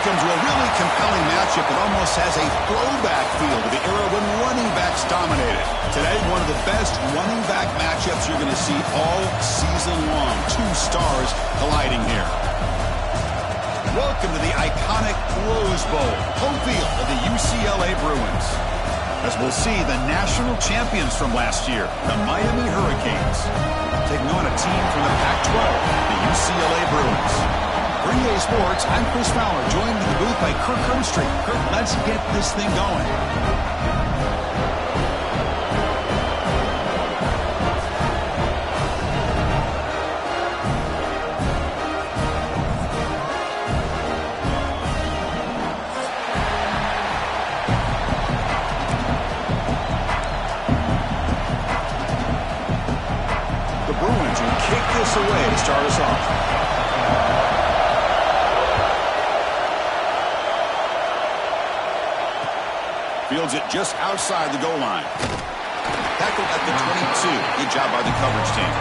Welcome to a really compelling matchup that almost has a throwback feel to the era when running backs dominated. Today, one of the best running back matchups you're going to see all season long. Two stars colliding here. Welcome to the iconic Rose Bowl, home field of the UCLA Bruins. As we'll see, the national champions from last year, the Miami Hurricanes, taking on a team from the Pac-12, the UCLA Bruins. For EA Sports, I'm Chris Fowler, joined in the booth by Kirk Herbstreit. Kirk, let's get this thing going. The Bruins will kick this away to start us off. Fields it just outside the goal line. Tackled at the 22. Good job by the coverage team.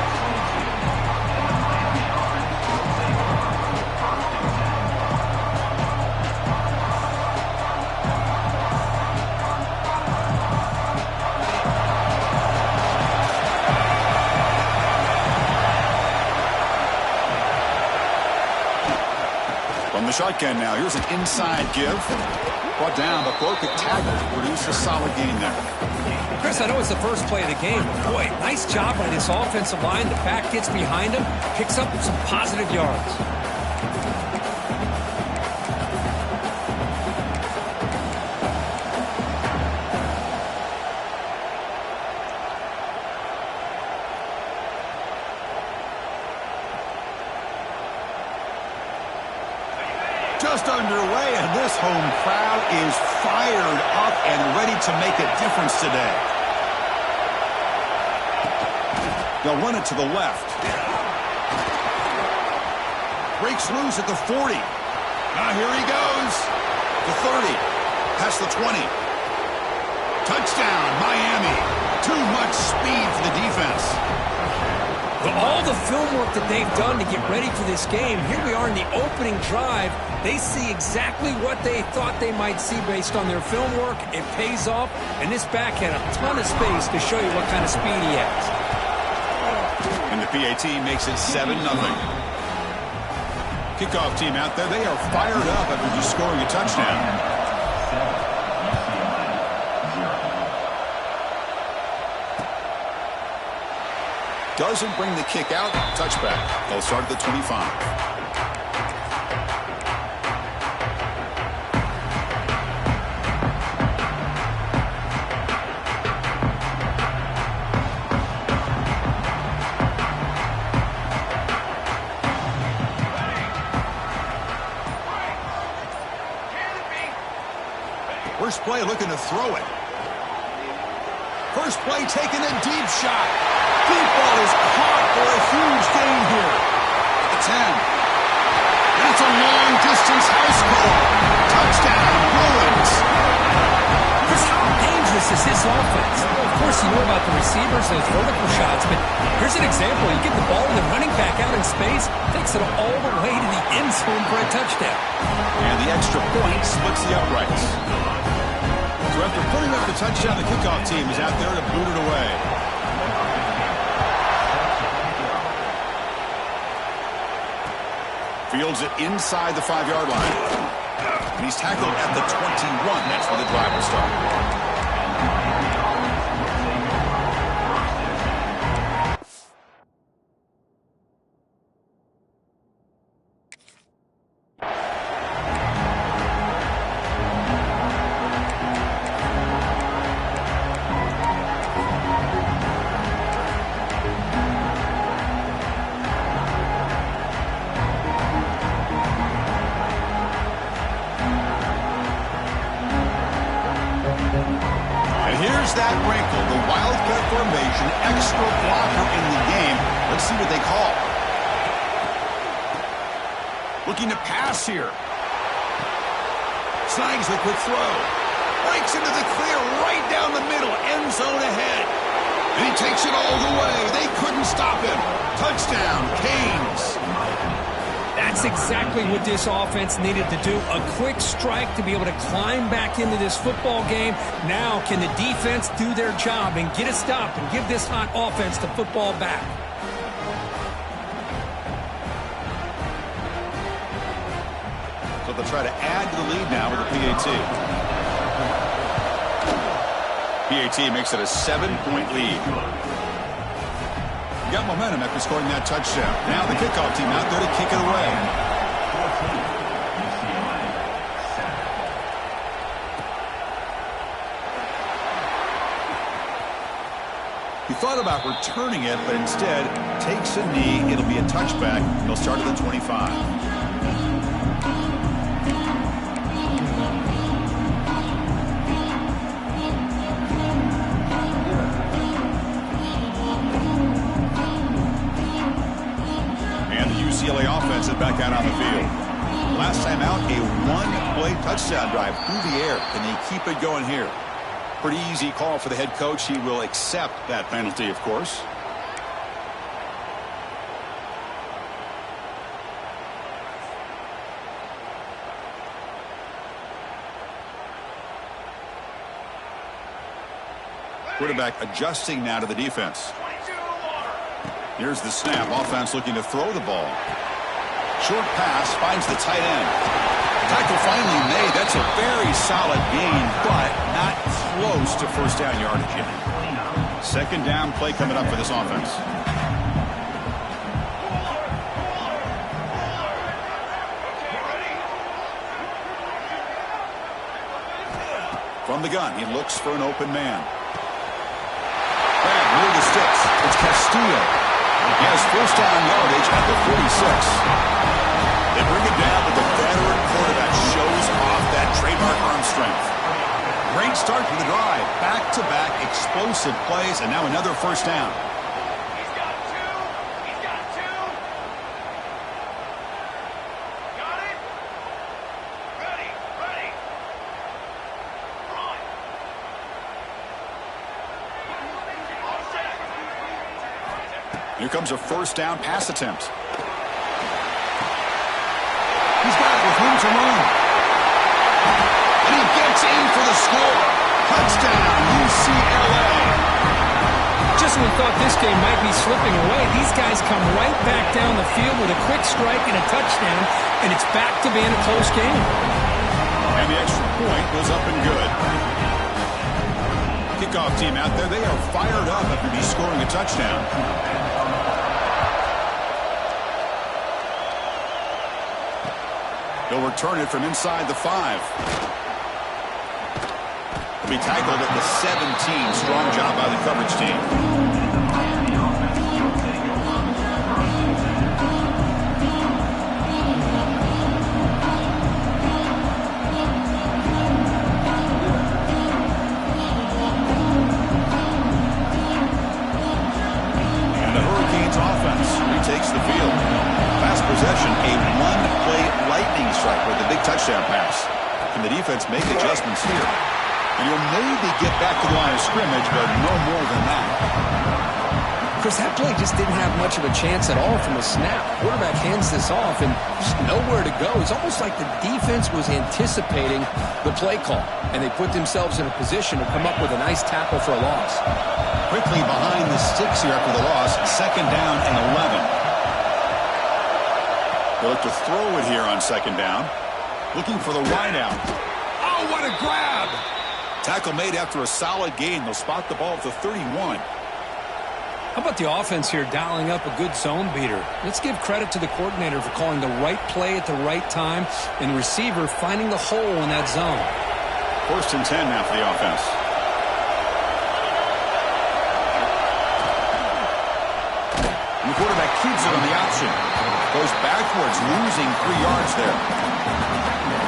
From the shotgun now, here's an inside give. Brought down, but broke a tackle to produce a solid gain there. Chris, I know it's the first play of the game, but boy, nice job by this offensive line. The back gets behind him, picks up some positive yards. Just underway, and this home crowd is fired up and ready to make a difference today. They'll run it to the left. Breaks loose at the 40. Now here he goes. The 30. Past the 20. Touchdown, Miami. Too much speed for the defense. All the film work that they've done to get ready for this game, here we are in the opening drive. They see exactly what they thought they might see based on their film work. It pays off, and this back had a ton of space to show you what kind of speed he has. And the PAT makes it 7-0. Kickoff team out there, they are fired up after just scoring a touchdown. Doesn't bring the kick out. Touchback. They'll start at the 25. First play looking to throw it. First play taking a deep shot. Deep ball is caught for a huge gain here. At the 10. That's a long-distance house call. Touchdown, Bruins. Chris, how dangerous is this offense? Well, of course, you know about the receivers, those vertical shots, but here's an example. You get the ball and the running back out in space, takes it all the way to the end zone for a touchdown. And the extra point splits the uprights. So after putting up the touchdown, the kickoff team is out there to boot it away. Fields it inside the 5-yard line. And he's tackled at the 21. That's where the drive will start. That wrinkle, the wildcat formation, extra blocker in the game. Let's see what they call. Looking to pass here. Snags the quick throw. Breaks into the clear right down the middle. End zone ahead. And he takes it all the way. They couldn't stop him. Touchdown, Canes. That's exactly what this offense needed to do. A quick strike to be able to climb back into this football game. Now can the defense do their job and get a stop and give this hot offense the football back? So they'll try to add to the lead now with the PAT. PAT makes it a 7-point lead. Got momentum after scoring that touchdown. Now the kickoff team out there to kick it away. He thought about returning it, but instead takes a knee. It'll be a touchback. He'll start at the 25. UCLA offense is back out on the field. Last time out, a one-play touchdown drive through the air. Can they keep it going here? Pretty easy call for the head coach. He will accept that penalty, of course. Quarterback adjusting now to the defense. Here's the snap. Offense looking to throw the ball. Short pass finds the tight end. Tackle finally made. That's a very solid gain, but not close to first down yardage yet. Second down play coming up for this offense. From the gun, he looks for an open man. Grab near the sticks. It's Castillo. He has first down yardage at the 46. They bring it down, but the veteran quarterback shows off that trademark arm strength. Great start to the drive. Back-to-back explosive plays, and now another first down. He's got two. He's got two. Got it? Ready. Ready. Run. All set. Here comes a first down pass attempt. He's got it with room to run. And he gets in for the score. Touchdown, UCLA. Just when we thought this game might be slipping away, these guys come right back down the field with a quick strike and a touchdown, and it's back to being a close game. And the extra point goes up and good. Kickoff team out there, they are fired up after scoring a touchdown. They'll return it from inside the 5. He'll be tackled at the 17. Strong job by the coverage team. And the Hurricanes offense retakes the field. Last possession, a one-play lightning strike with a big touchdown pass. Can the defense make adjustments here? And you'll maybe get back to the line of scrimmage, but no more than that. Chris, that play just didn't have much of a chance at all from the snap. Quarterback hands this off and just nowhere to go. It's almost like the defense was anticipating the play call, and they put themselves in a position to come up with a nice tackle for a loss. Quickly behind the sticks here after the loss. Second down and 11. They'll look to throw it here on second down. Looking for the wideout. Oh, what a grab! Tackle made after a solid gain. They'll spot the ball at the 31. How about the offense here dialing up a good zone beater? Let's give credit to the coordinator for calling the right play at the right time and the receiver finding the hole in that zone. First and 10 now for the offense. And the quarterback keeps it on the option. Goes backwards, losing 3 yards there.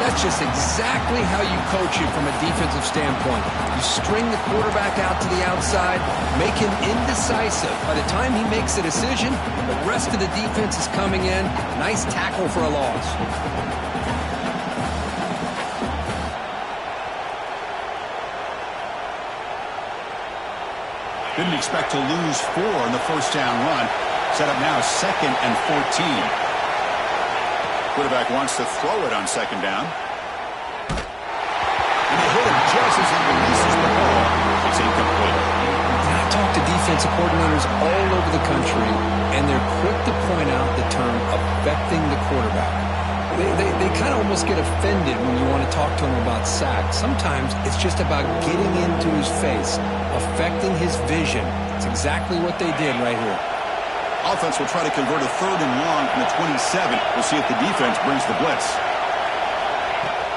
That's just exactly how you coach it from a defensive standpoint. You string the quarterback out to the outside, make him indecisive. By the time he makes a decision, the rest of the defense is coming in. Nice tackle for a loss. Didn't expect to lose 4 in the first down run. Set up now second and 14. Quarterback wants to throw it on second down. And they hit him just as he releases the ball. It's incomplete. I talk to defensive coordinators all over the country, and they're quick to point out the term affecting the quarterback. They kind of almost get offended when you want to talk to them about sacks. Sometimes it's just about getting into his face, affecting his vision. It's exactly what they did right here. Offense will try to convert a 3rd and long from the 27. We'll see if the defense brings the blitz.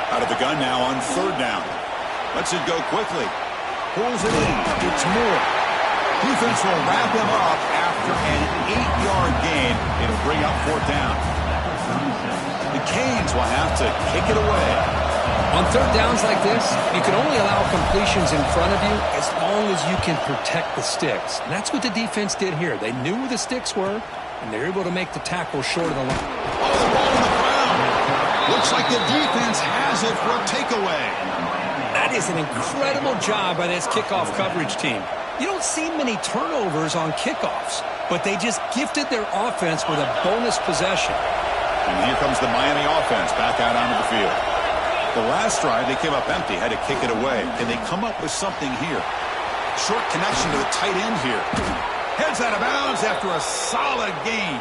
Out of the gun now on 3rd down. Lets it go quickly. Pulls it in. It's Moore. Defense will wrap him up after an 8-yard gain. It'll bring up 4th down. The Canes will have to kick it away. On 3rd downs like this, you can only allow completions in front of you as long as you can protect the sticks. And that's what the defense did here. They knew where the sticks were, and they were able to make the tackle short of the line. Oh, the ball on the ground. Looks like the defense has it for a takeaway. That is an incredible job by this kickoff coverage team. You don't see many turnovers on kickoffs, but they just gifted their offense with a bonus possession. And here comes the Miami offense back out onto the field. The last drive, they came up empty, had to kick it away. Can they come up with something here? Short connection to the tight end here. Heads out of bounds after a solid gain.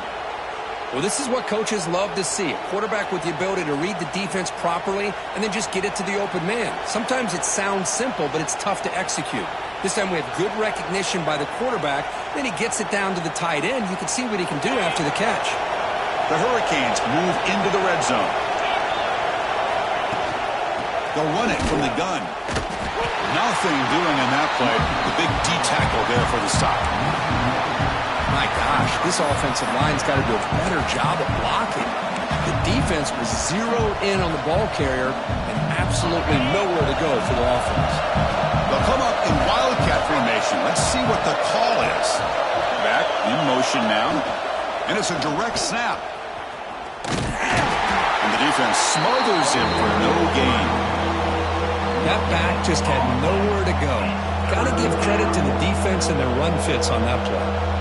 Well, this is what coaches love to see. A quarterback with the ability to read the defense properly and then just get it to the open man. Sometimes it sounds simple, but it's tough to execute. This time we have good recognition by the quarterback. Then he gets it down to the tight end. You can see what he can do after the catch. The Hurricanes move into the red zone. They'll run it from the gun. Nothing doing on that play. The big D tackle there for the stop. My gosh, this offensive line's got to do a better job of blocking. The defense was zeroed in on the ball carrier and absolutely nowhere to go for the offense. They'll come up in wildcat formation. Let's see what the call is. Back in motion now. And it's a direct snap. And the defense smothers him for no gain. That back just had nowhere to go. Got to give credit to the defense and their run fits on that play.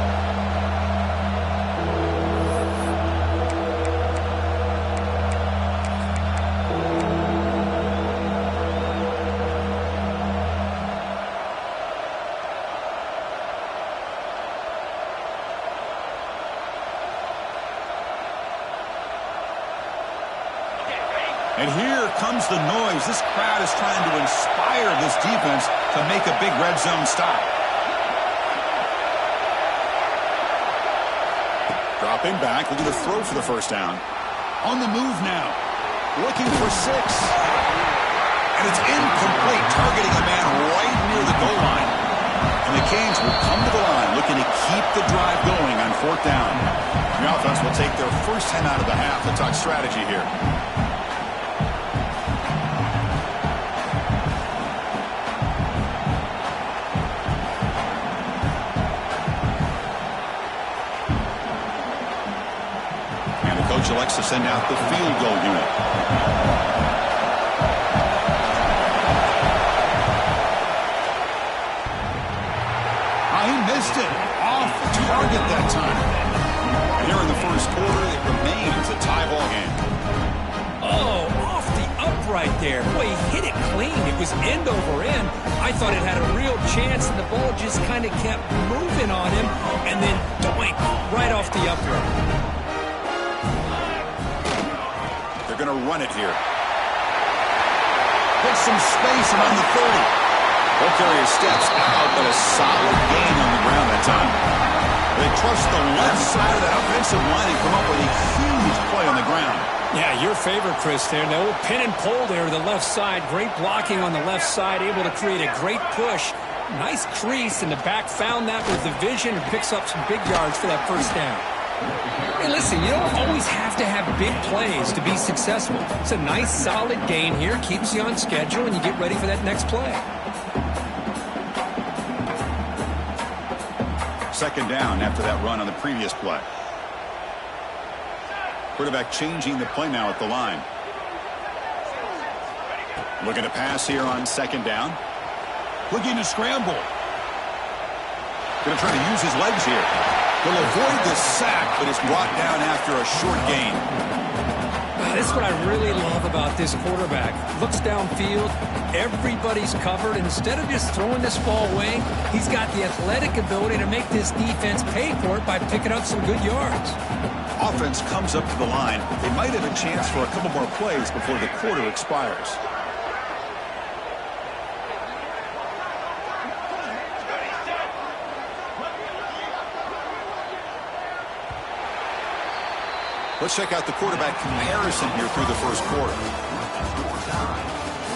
And here comes the noise. This crowd is trying to inspire this defense to make a big red zone stop. Dropping back, looking to throw for the 1st down. On the move now. Looking for 6. And it's incomplete, targeting a man right near the goal line. And the Canes will come to the line, looking to keep the drive going on 4th down. The offense will take their first 10 out of the half to talk strategy here. Coach elects to send out the field goal unit. He missed it. Off target that time. And here in the first quarter, it remains a tie ball game. Oh, off the upright there. Boy, he hit it clean. It was end over end. I thought it had a real chance, and the ball just kind of kept moving on him. And then, doink, right off the upright. They're going to run it here. Get some space around the 30. Ball carrier steps out, but a solid gain on the ground that time. They trust the left side of that offensive line and come up with a huge play on the ground. Yeah, your favorite, Chris, there. The old pin and pull there to the left side. Great blocking on the left side, able to create a great push. Nice crease, and the back found that with the vision and picks up some big yards for that 1st down. Hey, listen, you don't always have to have big plays to be successful. It's a nice, solid gain here. Keeps you on schedule, and you get ready for that next play. 2nd down after that run on the previous play. Quarterback changing the play now at the line. Looking to pass here on 2nd down. Looking to scramble. Going to try to use his legs here. He'll avoid the sack, but is brought down after a short gain. This is what I really love about this quarterback. Looks downfield, everybody's covered, and instead of just throwing this ball away, he's got the athletic ability to make this defense pay for it by picking up some good yards. Offense comes up to the line. They might have a chance for a couple more plays before the quarter expires. Let's check out the quarterback comparison here through the first quarter.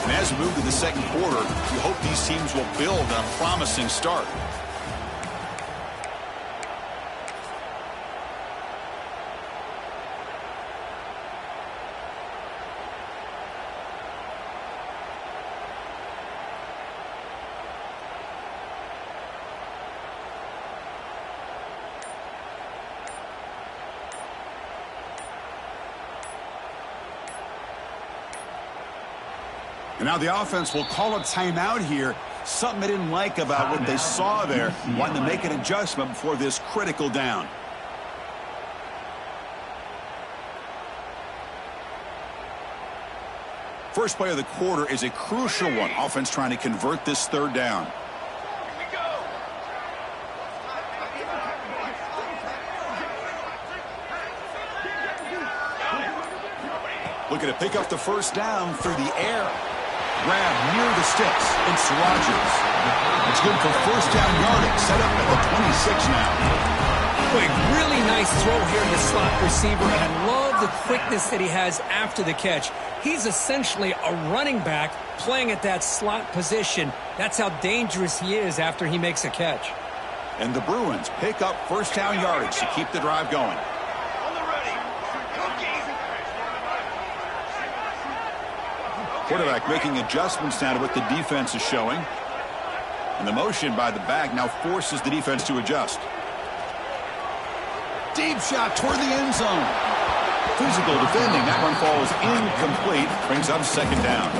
And as we move to the second quarter, you hope these teams will build on a promising start. And now the offense will call a timeout here. Something they didn't like about what they saw there. Wanting to make an adjustment before this critical down. First play of the quarter is a crucial one. Offense trying to convert this third down. Looking to pick up the first down through the air. Grab near the sticks. It's Rodgers. It's good for first down yardage. Set up at the 26 now. Boy, really nice throw here to the slot receiver, and I love the quickness that he has after the catch. He's essentially a running back playing at that slot position. That's how dangerous he is after he makes a catch. And the Bruins pick up first down yardage to keep the drive going. Quarterback making adjustments now to what the defense is showing. And the motion by the back now forces the defense to adjust. Deep shot toward the end zone. Physical defending. That one falls incomplete. Brings up second down.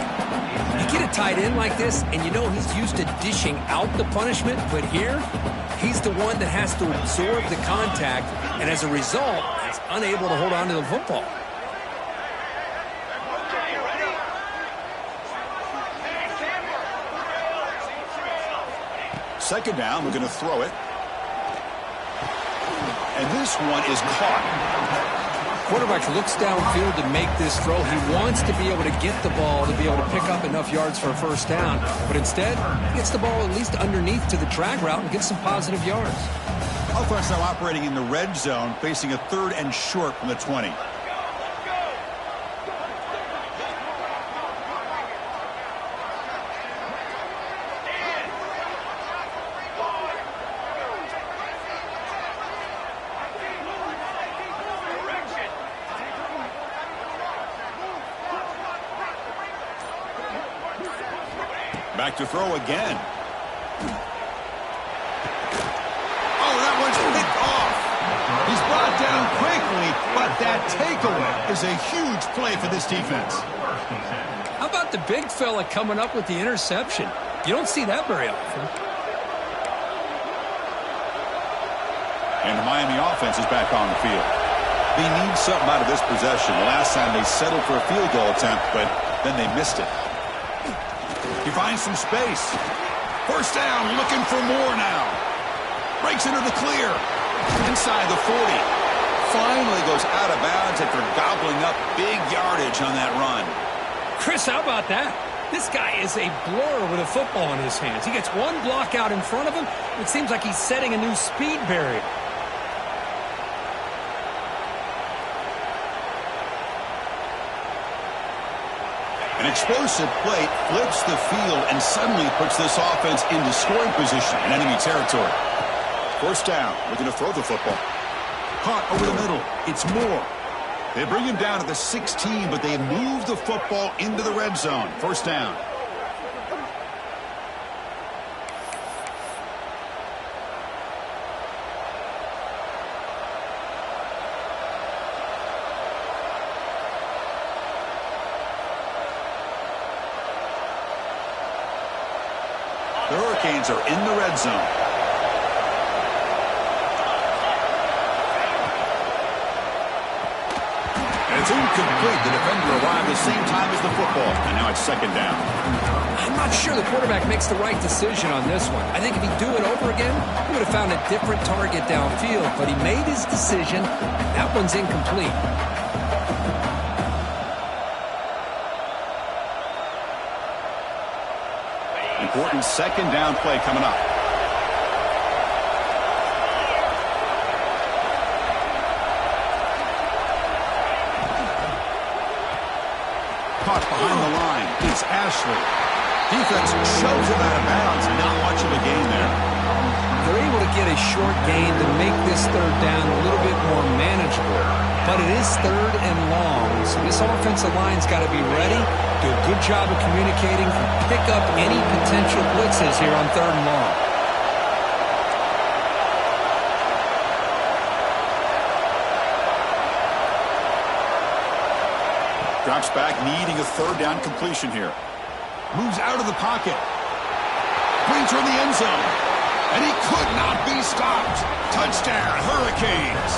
You get a tight end like this, and you know he's used to dishing out the punishment, but here, he's the one that has to absorb the contact, and as a result, is unable to hold on to the football. Second down, we're going to throw it. And this one is caught. Quarterback looks downfield to make this throw. He wants to be able to get the ball to be able to pick up enough yards for a first down. But instead, he gets the ball at least underneath to the drag route and gets some positive yards. Offense now operating in the red zone, facing a third and short from the 20. Back to throw again. Oh, that one's picked off. He's brought down quickly, but that takeaway is a huge play for this defense. How about the big fella coming up with the interception? You don't see that very often. And the Miami offense is back on the field. They need something out of this possession. The last time they settled for a field goal attempt, but then they missed it. He finds some space. First down, looking for more now. Breaks into the clear. Inside the 40. Finally goes out of bounds after gobbling up big yardage on that run. Chris, how about that? This guy is a blur with a football in his hands. He gets one block out in front of him. It seems like he's setting a new speed barrier. An explosive play flips the field and suddenly puts this offense into scoring position in enemy territory. First down. We're going to throw the football. Caught over the middle. It's Moore. They bring him down at the 16, but they move the football into the red zone. First down. The Hurricanes are in the red zone. And It's incomplete. The defender arrived the same time as the football, and now it's second down. I'm not sure the quarterback makes the right decision on this one. I think if he'd do it over again, he would have found a different target downfield, but he made his decision. That one's incomplete. Important second down play coming up. Caught behind the line. It's Ashley. Defense shoves him out of bounds. Not much of a gain there. They're able to get a short gain to make this third down a little bit more manageable. But it is third and long, so this offensive line's got to be ready, do a good job of communicating, and pick up any potential blitzes here on third and long. Drops back, needing a third down completion here. Moves out of the pocket. Brings her in the end zone. And he could not be stopped. Touchdown, Hurricanes.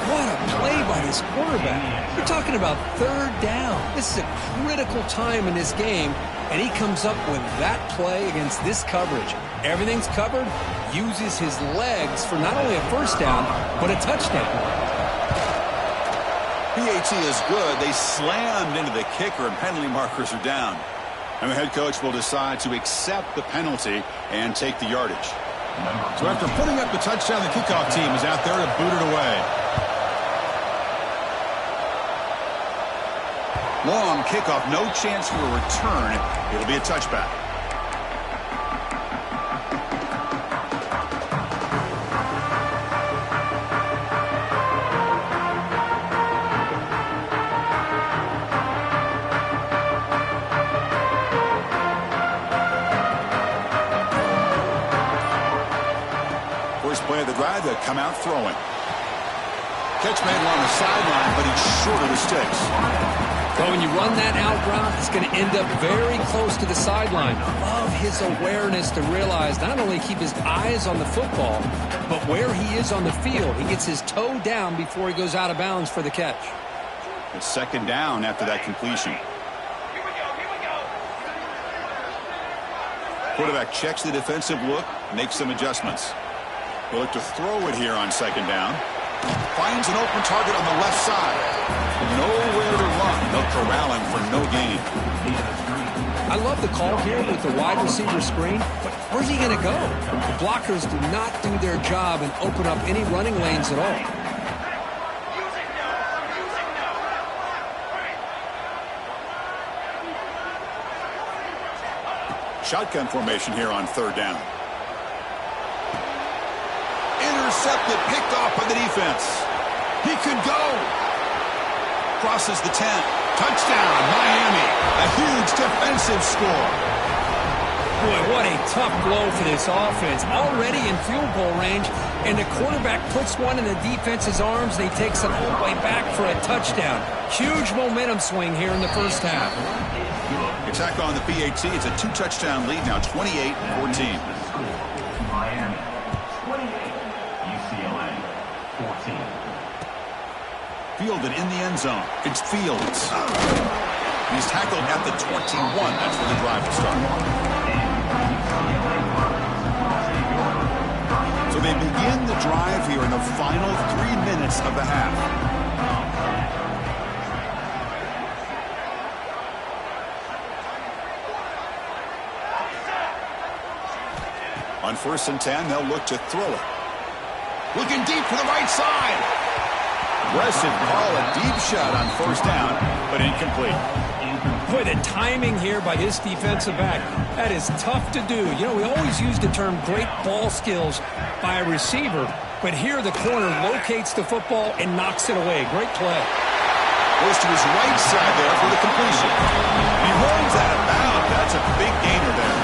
What a play by this quarterback. You're talking about third down. This is a critical time in this game, and he comes up with that play against this coverage. Everything's covered, uses his legs for not only a first down, but a touchdown. PAT is good. They slammed into the kicker, and penalty markers are down. And the head coach will decide to accept the penalty and take the yardage. So after putting up the touchdown, the kickoff team is out there to boot it away. Long kickoff, no chance for a return. It'll be a touchback. First play of the drive, they'll come out throwing. Catch made along the sideline, but he's short of the sticks. But when you run that out route, it's going to end up very close to the sideline. Love his awareness to realize not only keep his eyes on the football, but where he is on the field. He gets his toe down before he goes out of bounds for the catch. It's second down after that completion. Here we go. Quarterback checks the defensive look, makes some adjustments. He'll look to throw it here on second down. Finds an open target on the left side. Nowhere to run. They'll corral him for no gain. I love the call here with the wide receiver screen, but where's he going to go? The blockers do not do their job and open up any running lanes at all. Shotgun formation here on third down. Intercepted, picked off by the defense. He could go. Crosses the 10. Touchdown, Miami. A huge defensive score. Boy, what a tough blow for this offense. Already in field goal range, and the quarterback puts one in the defense's arms, and he takes it all the way back for a touchdown. Huge momentum swing here in the first half. Attack on the PAT. It's a two-touchdown lead now, 28-14. Miami, 28. UCLA, 14. Fielded in the end zone. It's Fields. He's tackled at the 21. That's where the drive will start. So they begin the drive here in the final 3 minutes of the half. On 1st and 10, they'll look to throw it. Looking deep for the right side. Aggressive call, a deep shot on 1st down, but incomplete. Boy, the timing here by this defensive back, that is tough to do. You know, we always use the term great ball skills by a receiver, but here the corner locates the football and knocks it away. Great play. Goes to his right side there for the completion. He rolls out of bounds. That's a big gainer there.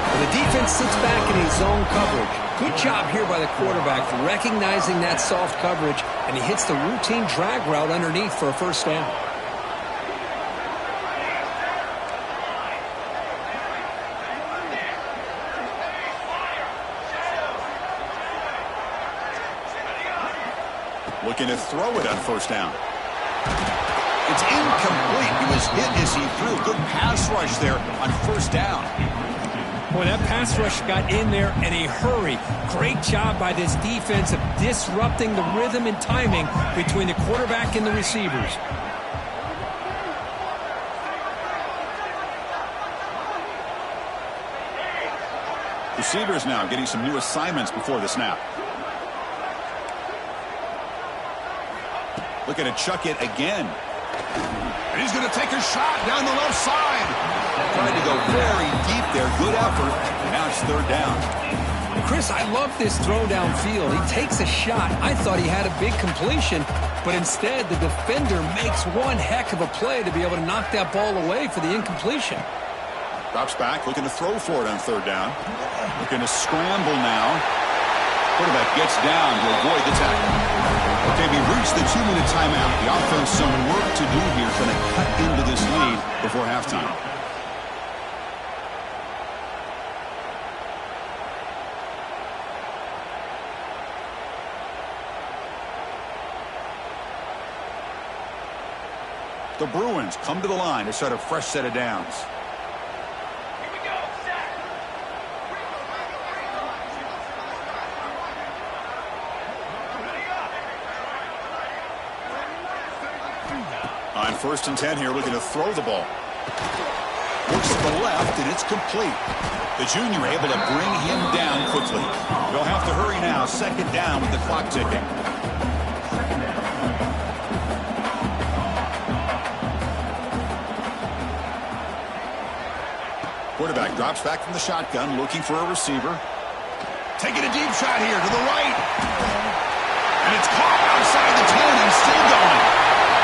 Well, the defense sits back in his zone coverage. Good job here by the quarterback for recognizing that soft coverage, and he hits the routine drag route underneath for a first down. Looking to throw it on 1st down. It's incomplete. He was hit as he threw. Good pass rush there on first down. Boy, that pass rush got in there in a hurry. Great job by this defense of disrupting the rhythm and timing between the quarterback and the receivers. Receivers now getting some new assignments before the snap. Looking to chuck it again. And he's going to take a shot down the left side. Tried to go very deep there. Good effort. Now it's third down. Chris, I love this throw downfield. He takes a shot. I thought he had a big completion, but instead the defender makes one heck of a play to be able to knock that ball away for the incompletion. Drops back, looking to throw for it on third down. Looking to scramble now. Quarterback gets down to avoid the tackle. Okay, we reached the 2-minute timeout. The offense some work to do here, trying to cut into this lead before halftime. The Bruins come to the line to start a fresh set of downs. On 1st and 10 here, looking to throw the ball. Looks to the left, and it's complete. The junior able to bring him down quickly. They'll have to hurry now. 2nd down with the clock ticking. Quarterback drops back from the shotgun, looking for a receiver. Taking a deep shot here to the right. And it's caught outside the 10 and still going.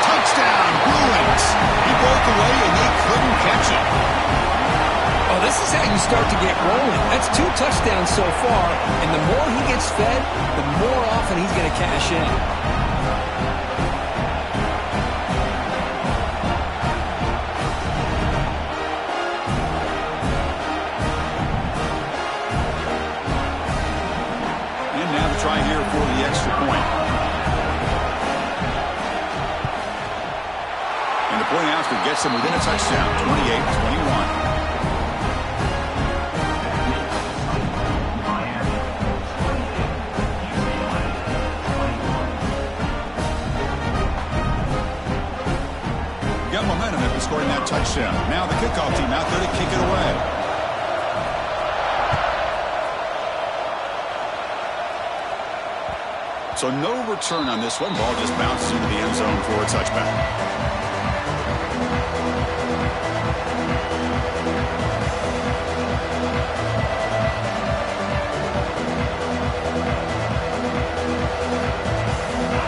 Touchdown, Bruins. He broke away and they couldn't catch it. Oh, this is how you start to get rolling. That's 2 touchdowns so far, and the more he gets fed, the more often he's going to cash in. And now the try here for the extra point. And the point after gets them within a touchdown, 28-21. Got momentum after scoring that touchdown. Now the kickoff team out there to kick it away. So no return on this one. Ball just bounces into the end zone for a touchback.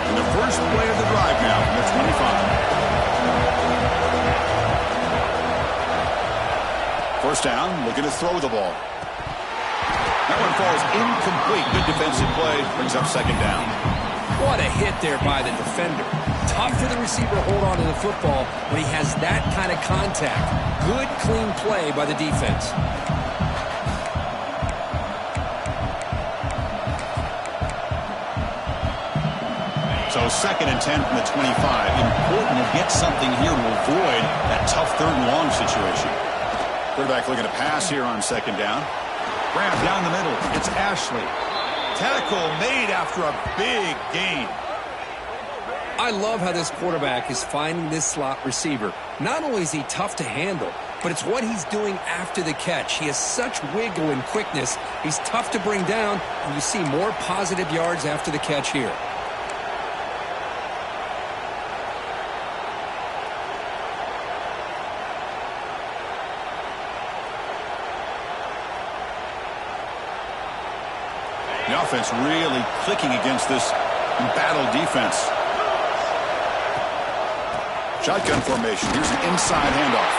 And the first play of the drive now from the 25. First down, looking to throw the ball. That one falls incomplete. Good defensive play. Brings up 2nd down. What a hit there by the defender. Tough for the receiver to hold on to the football when he has that kind of contact. Good, clean play by the defense. So 2nd and 10 from the 25. Important to get something here to avoid that tough 3rd and long situation. Quarterback looking to pass here on 2nd down. Grab down the middle. It's Ashley. Tackle made after a big gain. I love how this quarterback is finding this slot receiver. Not only is he tough to handle, but it's what he's doing after the catch. He has such wiggle and quickness. He's tough to bring down, and you see more positive yards after the catch here. The offense really clicking against this embattled defense. Shotgun formation. Here's an inside handoff.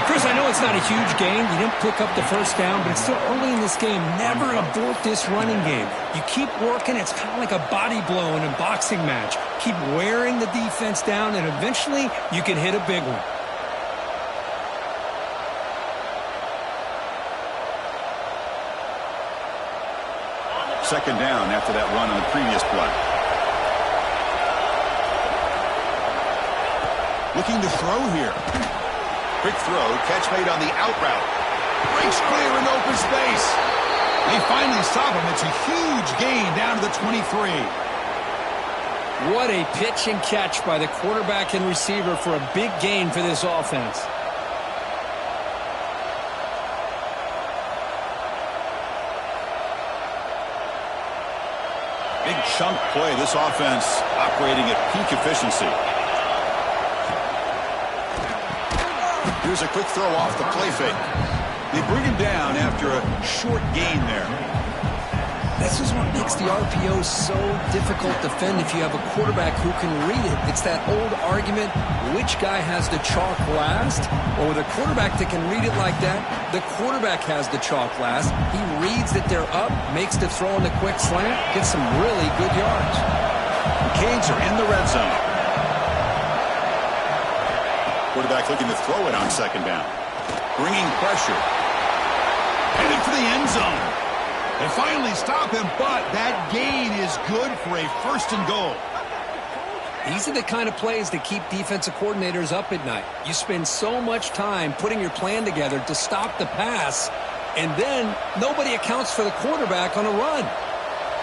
Chris, I know it's not a huge gain. You didn't pick up the first down, but it's still early in this game. Never abort this running game. You keep working. It's kind of like a body blow in a boxing match. Keep wearing the defense down, and eventually you can hit a big one. Second down after that run on the previous play. Looking to throw here. Quick throw, catch made on the out route. Breaks clear in open space. They finally stop him. It's a huge gain down to the 23. What a pitch and catch by the quarterback and receiver for a big gain for this offense. Big chunk play. This offense operating at peak efficiency. Here's a quick throw off the play fake. They bring him down after a short gain there. This is what makes the RPO so difficult to defend if you have a quarterback who can read it. It's that old argument, which guy has the chalk last? Well, with a quarterback that can read it like that, the quarterback has the chalk last. He reads that they're up, makes the throw in the quick slant, gets some really good yards. The Canes are in the red zone. Quarterback looking to throw it on second down. Bringing pressure. Headed for the end zone. They finally stop him, but that gain is good for a first and goal. These are the kind of plays that keep defensive coordinators up at night. You spend so much time putting your plan together to stop the pass, and then nobody accounts for the quarterback on a run.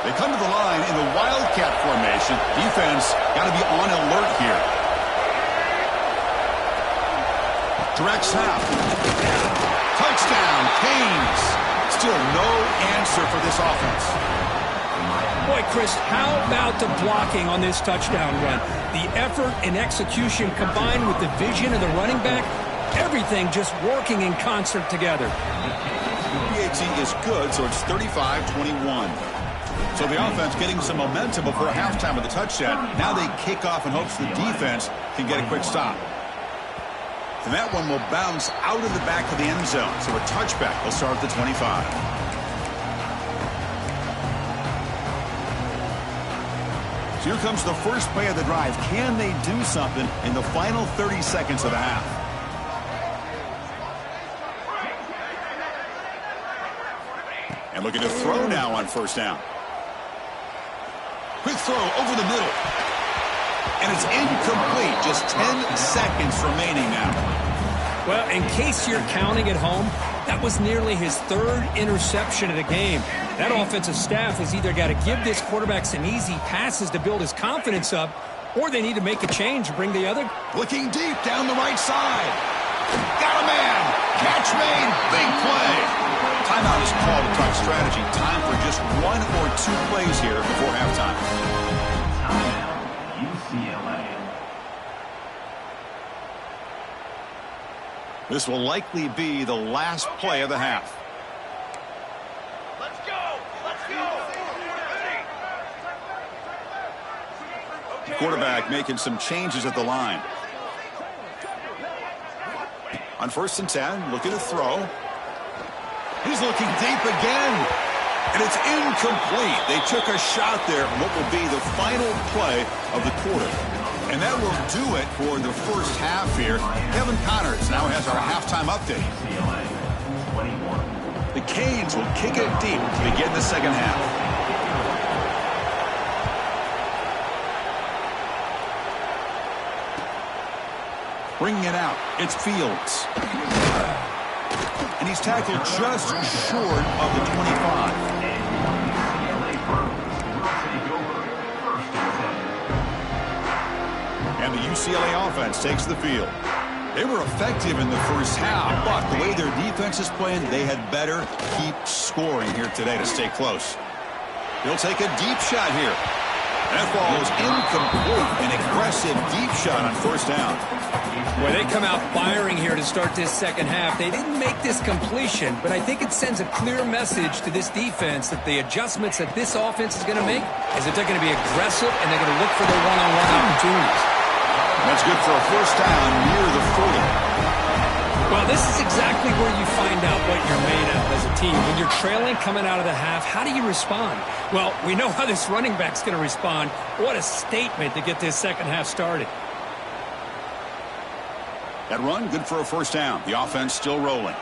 They come to the line in the Wildcat formation. Defense got to be on alert here. Direct snap. Touchdown, Canes. Still no answer for this offense. Boy, Chris, how about the blocking on this touchdown run? The effort and execution combined with the vision of the running back, everything just working in concert together. PAT is good, so it's 35-21. So the offense getting some momentum before halftime with the touchdown. Now they kick off in hopes the defense can get a quick stop. And that one will bounce out of the back of the end zone. So a touchback will start at the 25. So here comes the first play of the drive. Can they do something in the final 30 seconds of the half? And looking to throw now on first down. Quick throw over the middle. And it's incomplete. Just 10 seconds remaining now. Well, in case you're counting at home, that was nearly his third interception of the game. That offensive staff has either got to give this quarterback some easy passes to build his confidence up, or they need to make a change to bring the other. Looking deep down the right side. Got a man. Catch made. Big play. Timeout is called to talk strategy. Time for just one or two plays here before halftime. This will likely be the last play of the half. Let's go! Let's go! The quarterback making some changes at the line. On first and 10, looking to throw. He's looking deep again. And it's incomplete. They took a shot there on what will be the final play of the quarter. And that will do it for the first half here. Kevin Connors now has our halftime update. The Canes will kick it deep to begin the second half. Bringing it out, it's Fields. And he's tackled just short of the 25. And the UCLA offense takes the field. They were effective in the first half, but the way their defense is playing, they had better keep scoring here today to stay close. He'll take a deep shot here. That ball is incomplete. An aggressive deep shot on first down. Boy, they come out firing here to start this second half. They didn't make this completion, but I think it sends a clear message to this defense that the adjustments that this offense is going to make is that they're going to be aggressive and they're going to look for their one-on-one opportunities. That's good for a first down near the 40. Well, this is exactly where you find out what you're made of as a team. When you're trailing coming out of the half, how do you respond? Well, we know how this running back's going to respond. What a statement to get this second half started. That run, good for a first down. The offense still rolling.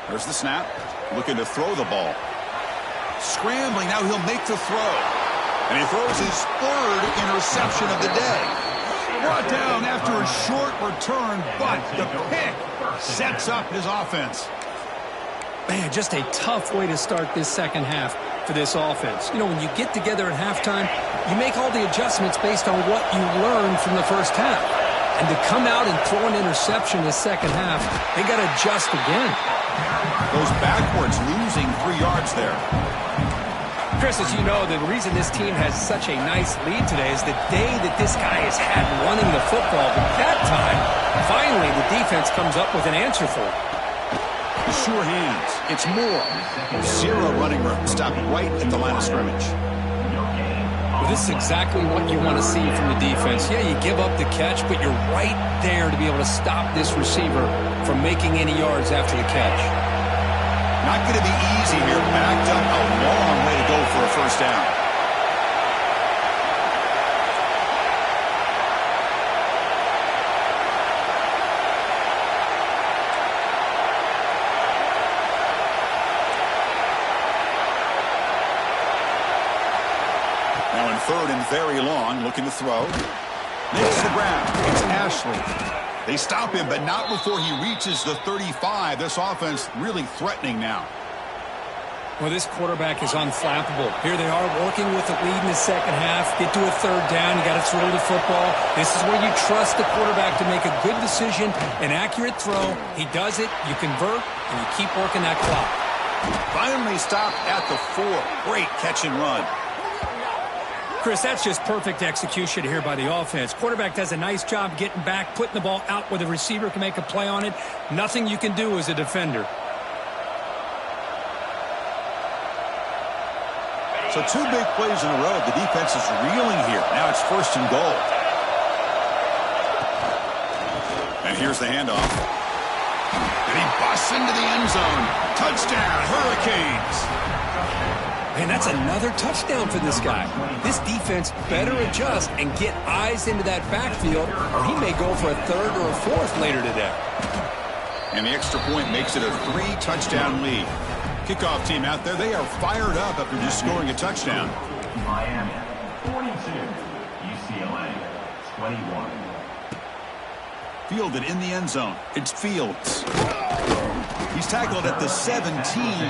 There's the snap. Looking to throw the ball. Scrambling, now he'll make the throw. And he throws his third interception of the day. Brought down after a short return, but the pick sets up his offense. Man, just a tough way to start this second half for this offense. You know, when you get together at halftime, you make all the adjustments based on what you learned from the first half. And to come out and throw an interception in the second half, they got to adjust again. Goes backwards, losing 3 yards there. Chris, as you know, the reason this team has such a nice lead today is the day that this guy has had running the football. But that time, finally, the defense comes up with an answer for it. Sure hands. It's more. 0 running room. Stopped right at the line of scrimmage. Well, this is exactly what you want to see from the defense. Yeah, you give up the catch, but you're right there to be able to stop this receiver from making any yards after the catch. Not going to be easy here. Backed up a long way to go for a first down. Now in 3rd and very long, looking to throw. Makes the grab. It's Ashley. They stop him, but not before he reaches the 35. This offense really threatening now. Well, this quarterback is unflappable. Here they are working with the lead in the second half. Get to a 3rd down. You got to throw the football. This is where you trust the quarterback to make a good decision, an accurate throw. He does it, you convert, and you keep working that clock. Finally stopped at the 4. Great catch and run. Chris, that's just perfect execution here by the offense. Quarterback does a nice job getting back, putting the ball out where the receiver can make a play on it. Nothing you can do as a defender. So 2 big plays in a row. The defense is reeling here. Now it's 1st and goal. And here's the handoff. And he busts into the end zone. Touchdown, Hurricanes. Man, that's another touchdown for this guy. This defense better adjust and get eyes into that backfield, or he may go for a 3rd or a 4th later today. And the extra point makes it a 3-touchdown lead. Kickoff team out there, they are fired up after just scoring a touchdown. Miami, 42. UCLA, 21. Fielded in the end zone. It's Fields. He's tackled at the 17,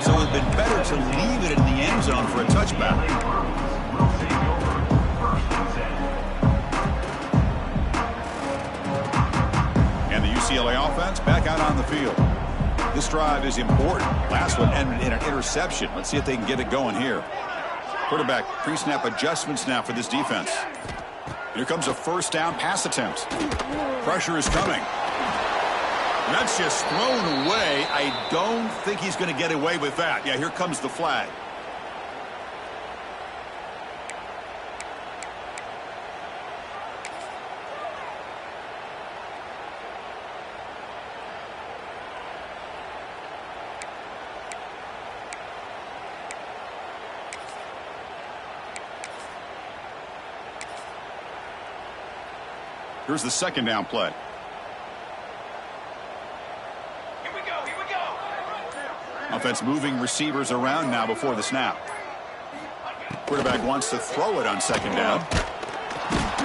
so it would have been better to leave it in the end zone for a touchback. And the UCLA offense back out on the field. This drive is important. Last one ended in an interception. Let's see if they can get it going here. Quarterback pre-snap adjustments now for this defense. Here comes a 1st down pass attempt. Pressure is coming. That's just thrown away. I don't think he's going to get away with that. Yeah, here comes the flag. Here's the 2nd down play. Offense moving receivers around now before the snap. Quarterback wants to throw it on 2nd down.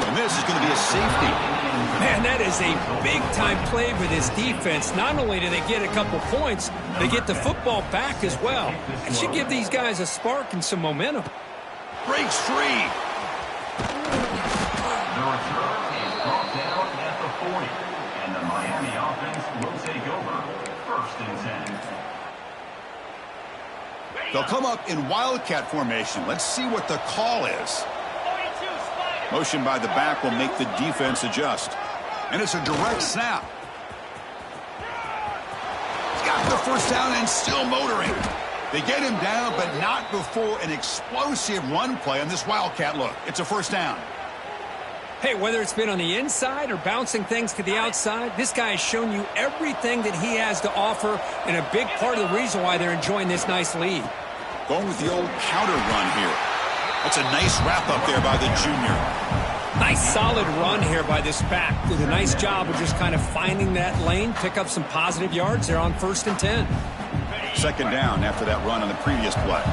And this is going to be a safety. Man, that is a big-time play for this defense. Not only do they get a couple points, they get the football back as well. It should give these guys a spark and some momentum. Breaks free. The return is brought down at the 40. And the Miami offense will take over 1st and 10. They'll come up in Wildcat formation. Let's see what the call is. Motion by the back will make the defense adjust. And it's a direct snap. He's got the 1st down and still motoring. They get him down, but not before an explosive run play on this Wildcat look. It's a 1st down. Hey, whether it's been on the inside or bouncing things to the outside, this guy has shown you everything that he has to offer, and a big part of the reason why they're enjoying this nice lead. Going with the old counter run here. That's a nice wrap up there by the junior. Nice solid run here by this back. Did a nice job of just kind of finding that lane, pick up some positive yards there on 1st and 10. 2nd down after that run on the previous play.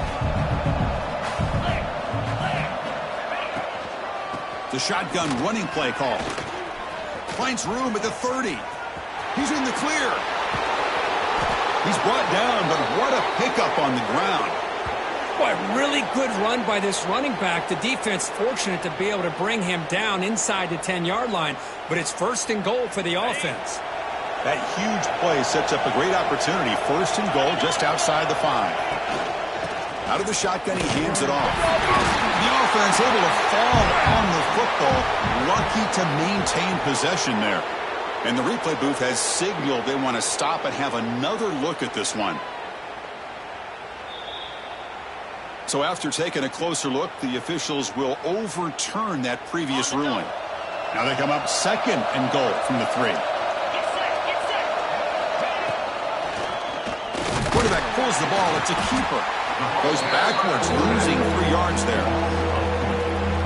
The shotgun running play call. Finds room at the 30. He's in the clear. He's brought down, but what a pickup on the ground. Boy, really good run by this running back. The defense fortunate to be able to bring him down inside the 10-yard line, but it's 1st and goal for the offense. That huge play sets up a great opportunity. 1st and goal just outside the 5. Out of the shotgun, he hands it off. The offense able to fall on the football. Lucky to maintain possession there. And the replay booth has signaled they want to stop and have another look at this one. So after taking a closer look, the officials will overturn that previous ruling. Now they come up 2nd and goal from the 3. Quarterback pulls the ball. It's a keeper. Goes backwards, losing 3 yards there.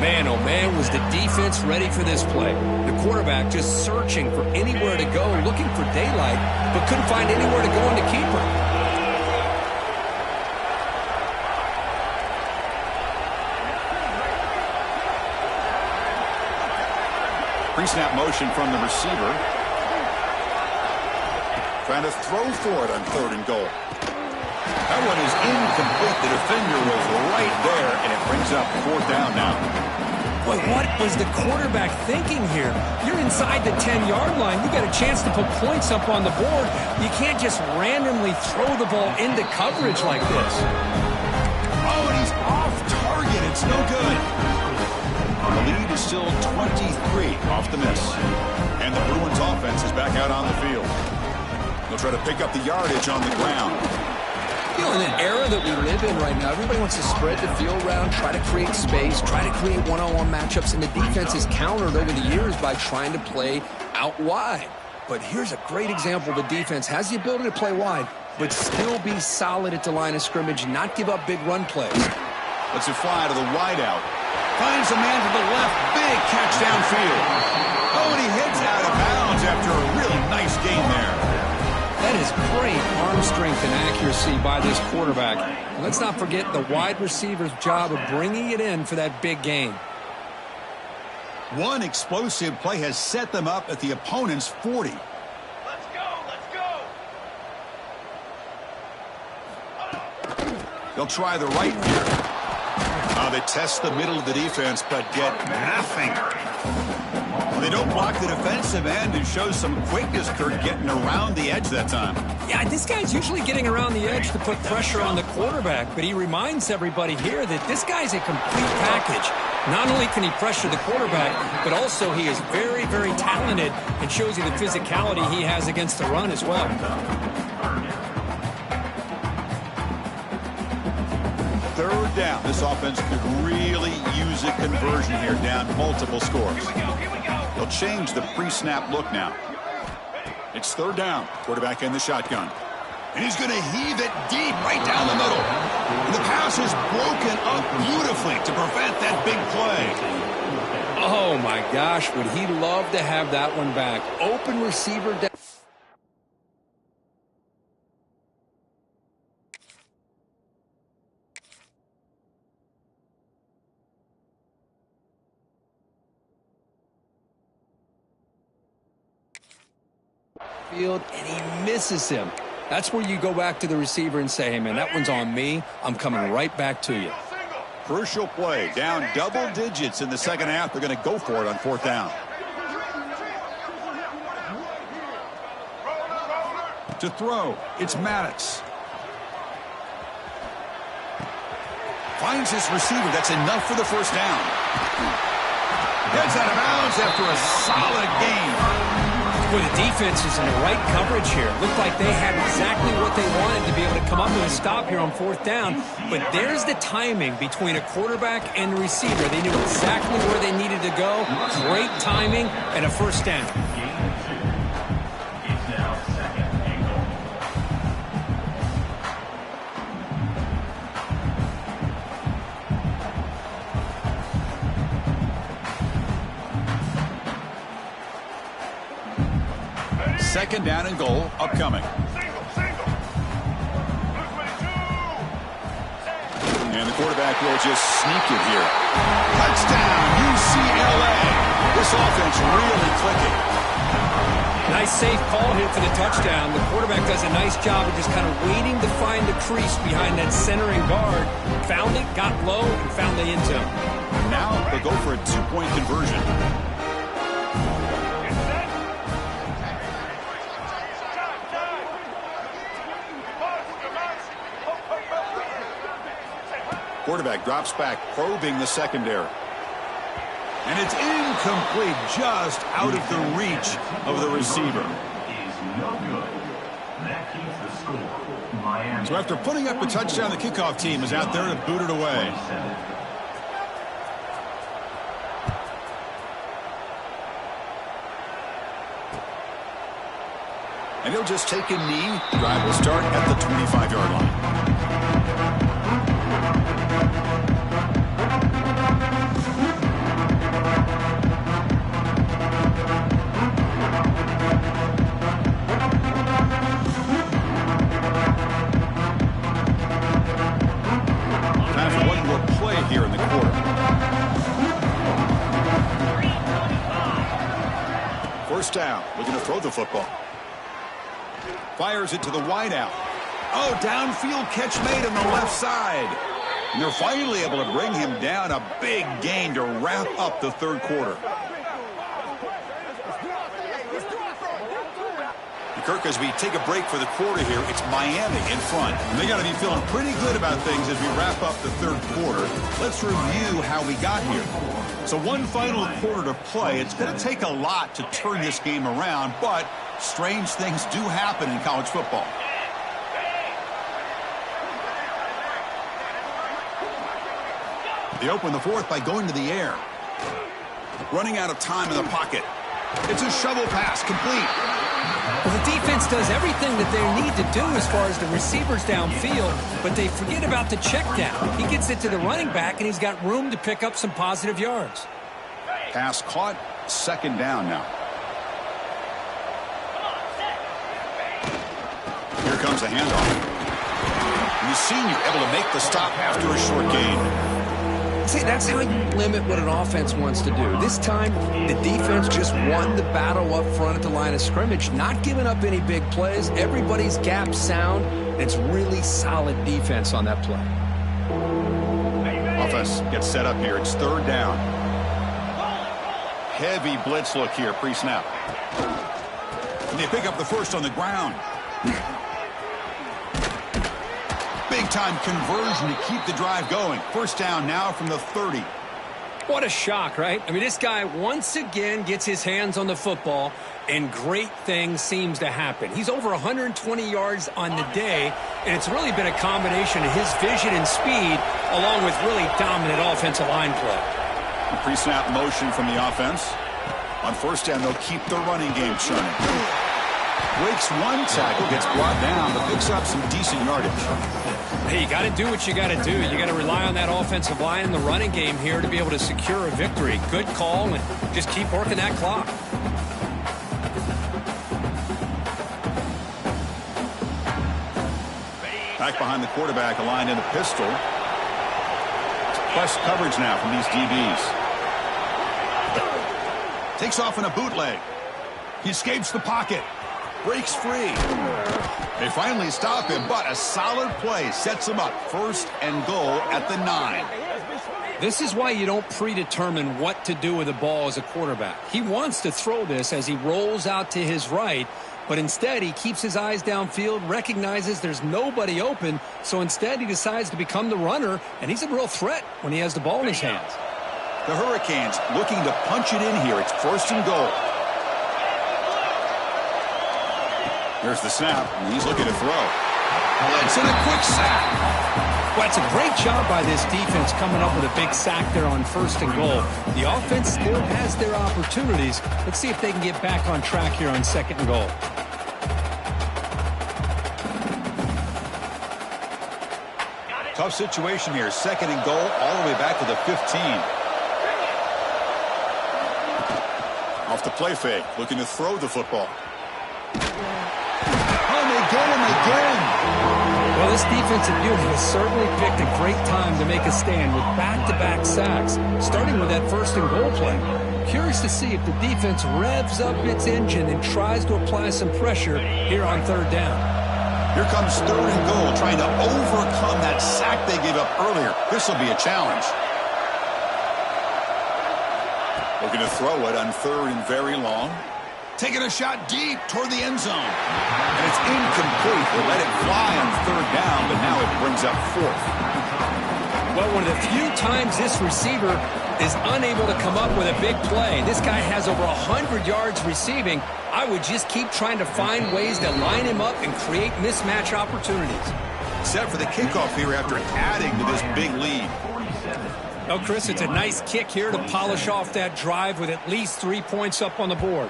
Man, oh man, was the defense ready for this play. The quarterback just searching for anywhere to go, looking for daylight, but couldn't find anywhere to go in the keeper. Pre-snap motion from the receiver. Trying to throw for it on 3rd and goal. That one is incomplete. The defender was right there, and it brings up 4th down now. Boy, what was the quarterback thinking here? You're inside the 10-yard line. You got a chance to put points up on the board. You can't just randomly throw the ball into coverage like this. Oh, and he's off target. It's no good. The lead is still 23 off the miss. And the Bruins offense is back out on the field. They'll try to pick up the yardage on the ground. You know, in an era that we live in right now, everybody wants to spread the field around, try to create space, try to create one-on-one matchups, and the defense is countered over the years by trying to play out wide. But here's a great example. The defense has the ability to play wide, but still be solid at the line of scrimmage, not give up big run plays. Let's it fly to the wideout. Finds a man to the left. Big catch downfield. Oh, and he heads out of bounds after a really nice gain there. That is great arm strength and accuracy by this quarterback. And let's not forget the wide receiver's job of bringing it in for that big gain. One explosive play has set them up at the opponent's 40. Let's go, let's go. They'll try the right here. They test the middle of the defense, but get nothing. They don't block the defensive end and show some quickness, Kurt, getting around the edge that time. Yeah, this guy's usually getting around the edge to put pressure on the quarterback, but he reminds everybody here that this guy's a complete package. Not only can he pressure the quarterback, but also he is very, very talented and shows you the physicality he has against the run as well. 3rd down. This offense could really use a conversion here, down multiple scores. They'll change the pre-snap look now. It's 3rd down. Quarterback in the shotgun. And he's going to heave it deep right down the middle. And the pass is broken up beautifully to prevent that big play. Oh, my gosh. Would he love to have that one back? Open receiver down. Field, and he misses him. That's where you go back to the receiver and say, hey, man, that one's on me. I'm coming right back to you. Crucial play. Down double digits in the 2nd half. They're going to go for it on 4th down. To throw, it's Maddox. Finds his receiver. That's enough for the 1st down. Heads out of bounds after a solid game. Well, the defense is in the right coverage here. Looked like they had exactly what they wanted to be able to come up with a stop here on 4th down. But there's the timing between a quarterback and the receiver. They knew exactly where they needed to go. Great timing and a 1st down. Second down and goal upcoming. And the quarterback will just sneak it here. Touchdown, UCLA. This offense really clicking. Nice safe call here for the touchdown. The quarterback does a nice job of just kind of waiting to find the crease behind that centering guard. Found it, got low, and found the end zone. Now they go for a two-point conversion. Quarterback drops back, probing the secondary. And it's incomplete, just out of the reach of the receiver. Is no good. That keeps the score. Miami. So after putting up a touchdown, the kickoff team is out there to boot it away. And he'll just take a knee. Drive will start at the 25-yard line. Here in the quarter. First down, looking to throw the football. Fires it to the wideout. Oh, downfield catch made on the left side. And they're finally able to bring him down. A big gain to wrap up the third quarter. Kirk, as we take a break for the quarter here, it's Miami in front. And they got to be feeling pretty good about things as we wrap up the third quarter. Let's review how we got here. So one final quarter to play. It's going to take a lot to turn this game around, but strange things do happen in college football. They open the fourth by going to the air. Running out of time in the pocket. It's a shovel pass, complete. Well, the defense does everything that they need to do as far as the receivers downfield, but they forget about the check down. He gets it to the running back, and he's got room to pick up some positive yards. Pass caught, second down now. Here comes the handoff. And the senior able to make the stop after a short gain. See, that's how you limit what an offense wants to do. This time, the defense just won the battle up front at the line of scrimmage, not giving up any big plays. Everybody's gap sound. It's really solid defense on that play. Offense gets set up here. It's third down. Heavy blitz look here, pre-snap. And they pick up the first on the ground. Big-time conversion to keep the drive going. First down now from the 30. What a shock, right? I mean, this guy once again gets his hands on the football, and great things seems to happen. He's over 120 yards on the day, and it's really been a combination of his vision and speed, along with really dominant offensive line play. The pre-snap motion from the offense. On first down, they'll keep the running game churning. Breaks one tackle, gets brought down, but picks up some decent yardage. Hey, you got to do what you got to do. You got to rely on that offensive line in the running game here to be able to secure a victory. Good call, and just keep working that clock. Back behind the quarterback, aligned in a pistol. Plus coverage now from these DBs. Takes off in a bootleg. He escapes the pocket. Breaks free. They finally stop him, but a solid play sets him up. First and goal at the 9. This is why you don't predetermine what to do with the ball as a quarterback. He wants to throw this as he rolls out to his right, but instead he keeps his eyes downfield, recognizes there's nobody open, so instead he decides to become the runner, and he's a real threat when he has the ball in his hands. The Hurricanes looking to punch it in here. It's first and goal. Here's the snap, and he's looking to throw. It's in a quick sack. Well, it's a great job by this defense coming up with a big sack there on first and goal. The offense still has their opportunities. Let's see if they can get back on track here on second and goal. Tough situation here. Second and goal all the way back to the 15. Off the play fake, looking to throw the football. Oh, they get him again. Well, this defensive unit has certainly picked a great time to make a stand with back-to-back sacks, starting with that first and goal play. Curious to see if the defense revs up its engine and tries to apply some pressure here on third down. Here comes third and goal, trying to overcome that sack they gave up earlier. This will be a challenge. Looking to throw it on third and very long. Taking a shot deep toward the end zone. And it's incomplete. They let it fly on third down, but now it brings up fourth. Well, one of the few times this receiver is unable to come up with a big play. This guy has over 100 yards receiving. I would just keep trying to find ways to line him up and create mismatch opportunities. Set for the kickoff here after adding to this big lead. Oh, Chris, it's a nice kick here to polish off that drive with at least 3 points up on the board.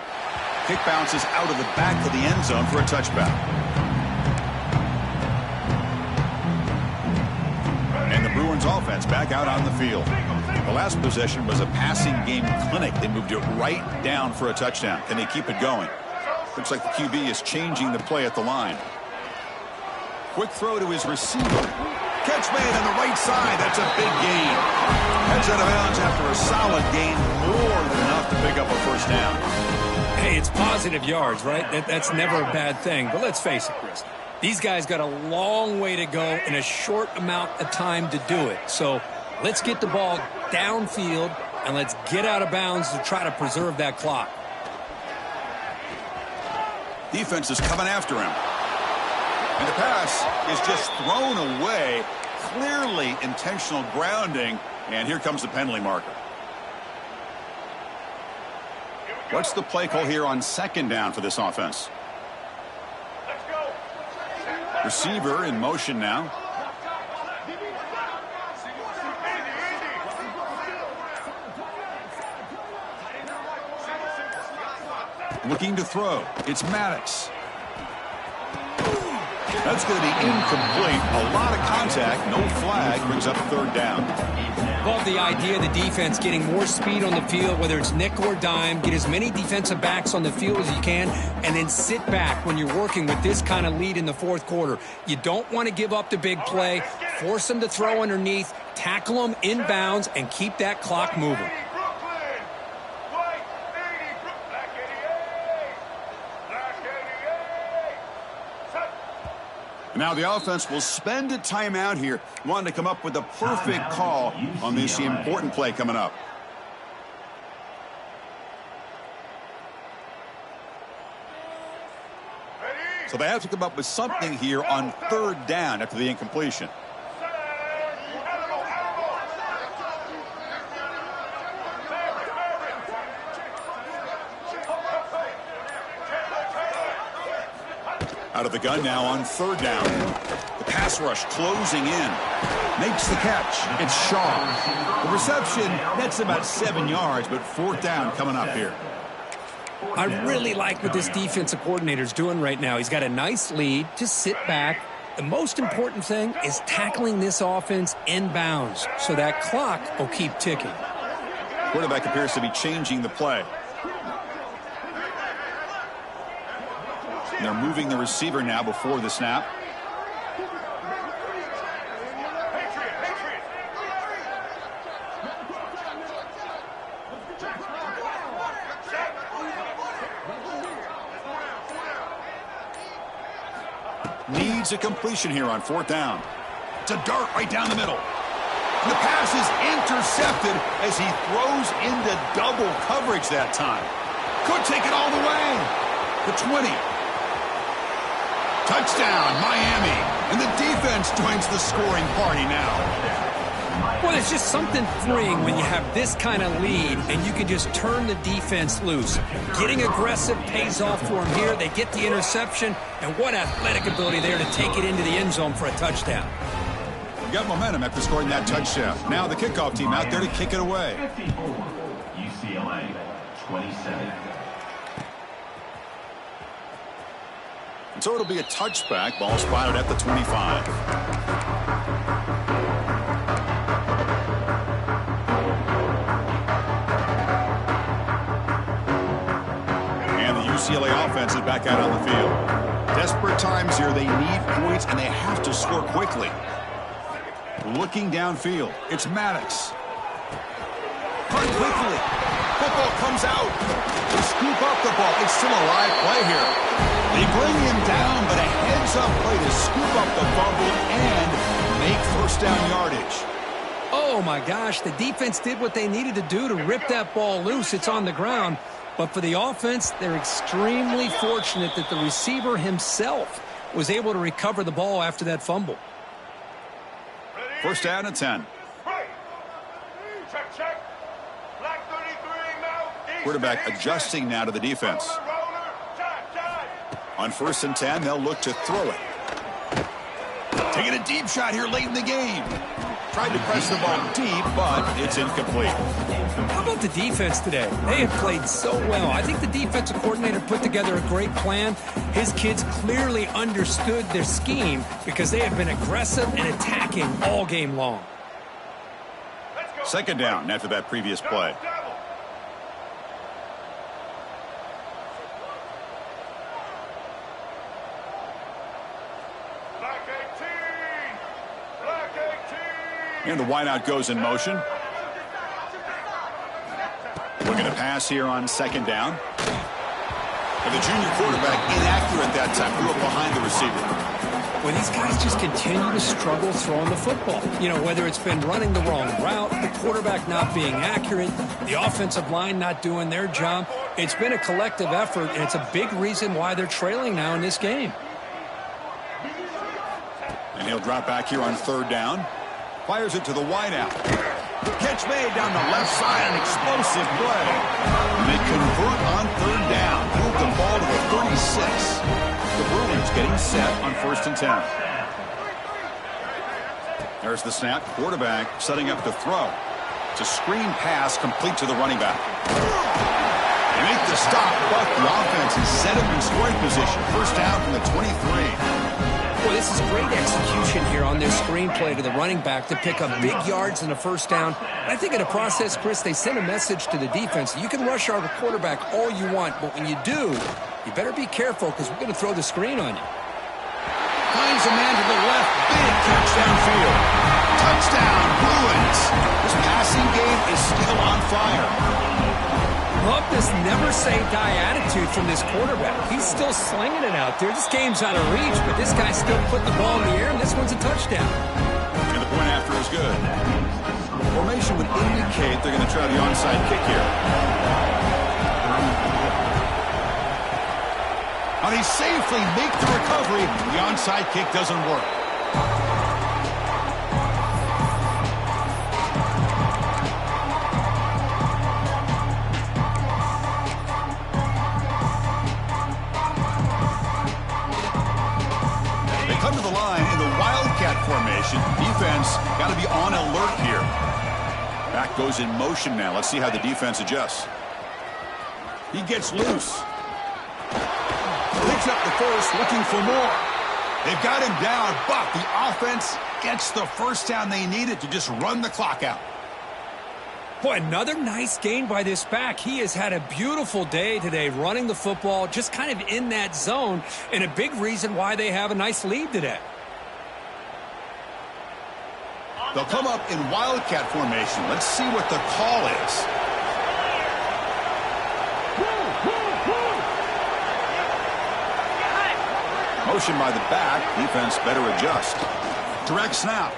Kick bounces out of the back of the end zone for a touchback. And the Bruins offense back out on the field. The last possession was a passing game clinic. They moved it right down for a touchdown. Can they keep it going? Looks like the QB is changing the play at the line. Quick throw to his receiver. Catch made on the right side. That's a big gain. Heads out of bounds after a solid gain, more than enough to pick up a first down. Hey, it's positive yards, right? That's never a bad thing. But let's face it, Chris. These guys got a long way to go in a short amount of time to do it. So let's get the ball downfield and let's get out of bounds to try to preserve that clock. Defense is coming after him. And the pass is just thrown away. Clearly intentional grounding. And here comes the penalty marker. What's the play call here on second down for this offense? Let's go. Receiver in motion now. Looking to throw. It's Maddox. That's going to be incomplete. A lot of contact. No flag. Brings up third down. Love the idea of the defense getting more speed on the field, whether it's nickel or dime. Get as many defensive backs on the field as you can, and then sit back when you're working with this kind of lead in the fourth quarter. You don't want to give up the big play. Force them to throw underneath, tackle them inbounds, and keep that clock moving. Now the offense will spend a timeout here, wanting to come up with the perfect call on this important play coming up. So they have to come up with something here on third down after the incompletion. Out of the gun now on third down. The pass rush closing in. Makes the catch. It's Shaw. The reception, that's about 7 yards, but fourth down coming up here. I really like what this defensive coordinator is doing right now. He's got a nice lead. Just sit back. The most important thing is tackling this offense inbounds so that clock will keep ticking. Quarterback appears to be changing the play. And they're moving the receiver now before the snap. Needs a completion here on fourth down. It's a dart right down the middle. And the pass is intercepted as he throws into double coverage that time. Could take it all the way. The 20. Touchdown, Miami. And the defense joins the scoring party now. Well, it's just something freeing when you have this kind of lead and you can just turn the defense loose. Getting aggressive pays off for them here. They get the interception, and what athletic ability there to take it into the end zone for a touchdown. You got momentum after scoring that touchdown. Now the kickoff team out there to kick it away. 54, UCLA 27. And so it'll be a touchback. Ball spotted at the 25. And the UCLA offense is back out on the field. Desperate times here. They need points, and they have to score quickly. Looking downfield. It's Maddox. Cut quickly. Football comes out. They scoop up the ball. It's still a live play here. They bring him down, but a heads-up play to scoop up the fumble and make first down yardage. Oh, my gosh. The defense did what they needed to do to rip that ball loose. It's on the ground. But for the offense, they're extremely fortunate that the receiver himself was able to recover the ball after that fumble. First down and 10. Check, check. Black 33 now. Quarterback adjusting now to the defense. On first and 10, they'll look to throw it. Taking a deep shot here late in the game. Tried to press the ball deep, but it's incomplete. How about the defense today? They have played so well. I think the defensive coordinator put together a great plan. His kids clearly understood their scheme because they have been aggressive and attacking all game long. Second down after that previous play. And the wideout goes in motion. Looking to pass here on second down. And the junior quarterback inaccurate that time. Threw up behind the receiver. Well, these guys just continue to struggle throwing the football. You know, whether it's been running the wrong route, the quarterback not being accurate, the offensive line not doing their job. It's been a collective effort, and it's a big reason why they're trailing now in this game. And he'll drop back here on third down. Fires it to the wideout. Catch made down the left side, an explosive play. And they convert on third down. Move the ball to the 36. The Bruins getting set on first and 10. There's the snap. Quarterback setting up to throw. It's a screen pass complete to the running back. They make the stop, but the offense is set up in scoring position. First down from the 23. Well, this is great execution here on their screenplay to the running back to pick up big yards and a first down. I think in the process, Chris, they sent a message to the defense. You can rush our quarterback all you want, but when you do, you better be careful because we're going to throw the screen on you. Finds a man to the left. Big catch downfield. Touchdown, Bruins. This passing game is still on fire. Love this never-say-die attitude from this quarterback. He's still slinging it out there. This game's out of reach, but this guy's still putting the ball in the air, and this one's a touchdown. And the point after is good. Formation would indicate they're going to try the onside kick here. Now they safely make the recovery. The onside kick doesn't work. Come to the line in the Wildcat formation. Defense got to be on alert here. Back goes in motion now. Let's see how the defense adjusts. He gets loose. Picks up the first, looking for more. They've got him down, but the offense gets the first down they needed to just run the clock out. Boy, another nice gain by this back. He has had a beautiful day today running the football, just kind of in that zone, and a big reason why they have a nice lead today. They'll come up in Wildcat formation. Let's see what the call is. Motion by the back. Defense better adjust. Direct snap.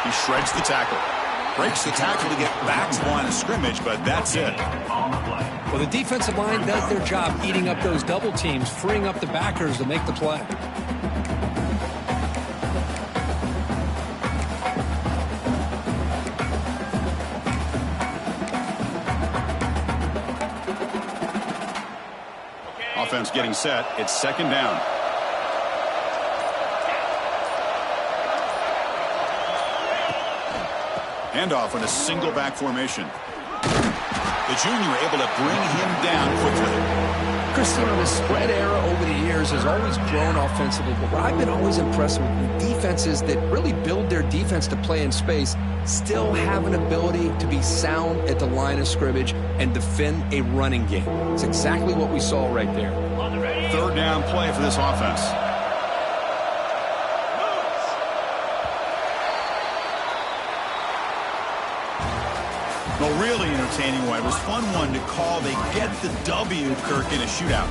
He shreds the tackle. Breaks the tackle to get back to the line of scrimmage, but that's it. Well, the defensive line does their job eating up those double teams, freeing up the backers to make the play. Offense getting set. It's second down. Handoff in a single back formation. The junior able to bring him down quickly. Chris, you know, the spread era over the years has always grown offensively, but what I've been always impressed with defenses that really build their defense to play in space still have an ability to be sound at the line of scrimmage and defend a running game. It's exactly what we saw right there. third down play for this offense. Well, really entertaining one. It was fun one to call. They get the W, Kirk, in a shootout.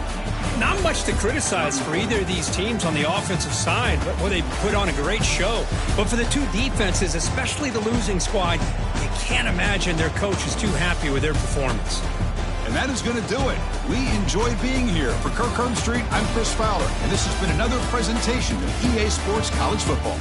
Not much to criticize for either of these teams on the offensive side, but they put on a great show. But for the two defenses, especially the losing squad, you can't imagine their coach is too happy with their performance. And that is going to do it. We enjoyed being here. For Kirk Herbstreit, I'm Chris Fowler, and this has been another presentation of EA Sports College Football.